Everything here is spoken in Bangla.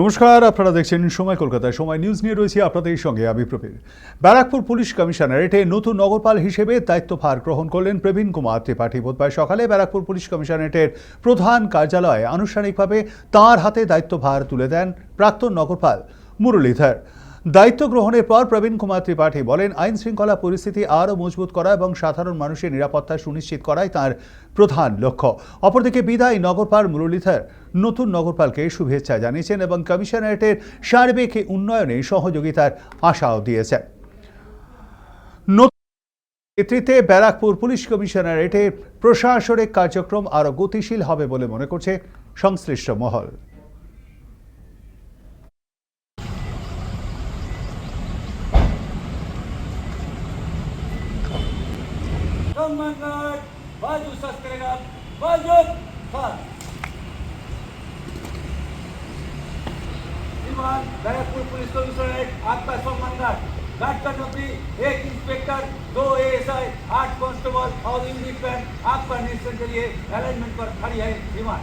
নমস্কার, আপনারা দেখছেন সময় কলকাতায়। সময় নিউজ নিয়ে রয়েছে আপনাদের সঙ্গে আমি প্রবীর। ব্যারাকপুর পুলিশ কমিশনারেটে নতুন নগরপাল হিসেবে দায়িত্বভার গ্রহণ করলেন প্রবীণ কুমার ত্রিপাঠী। বুধবার সকালে ব্যারাকপুর পুলিশ কমিশনারেটের প্রধান কার্যালয়ে আনুষ্ঠানিকভাবে তাঁর হাতে দায়িত্বভার তুলে দেন প্রাক্তন নগরপাল মুরলীধর। দায়িত্ব গ্রহণের পর প্রবীণ কুমার ত্রিপাঠী বলেন, আইন শৃঙ্খলা পরিস্থিতি আরও মজবুত করা এবং সাধারণ মানুষের নিরাপত্তা সুনিশ্চিত করাই তাঁর প্রধান লক্ষ্য। অপরদিকে বিদায়ী নগরপাল মুরলীধর নতুন নগরপালকে শুভেচ্ছা জানিয়েছেন এবং কমিশনারেটের সার্বিক উন্নয়নে সহযোগিতার আশাও দিয়েছেন। নেতৃত্বে ব্যারাকপুর পুলিশ কমিশনারেটের প্রশাসনিক কার্যক্রম আরও গতিশীল হবে বলে মনে করছে সংশ্লিষ্ট মহল। सम्मानगढ़ बाजू सस करेगा बाजू खास विमान बैरकपुर पुलिस कमिश्नरेट आपका सम्मानगढ़ गार्ड का नौकरी 1 इंस्पेक्टर 2 एएसआई 8 कांस्टेबल और यूनिट आपका निरीक्षण के लिए अलाइनमेंट पर खड़ी है विमान।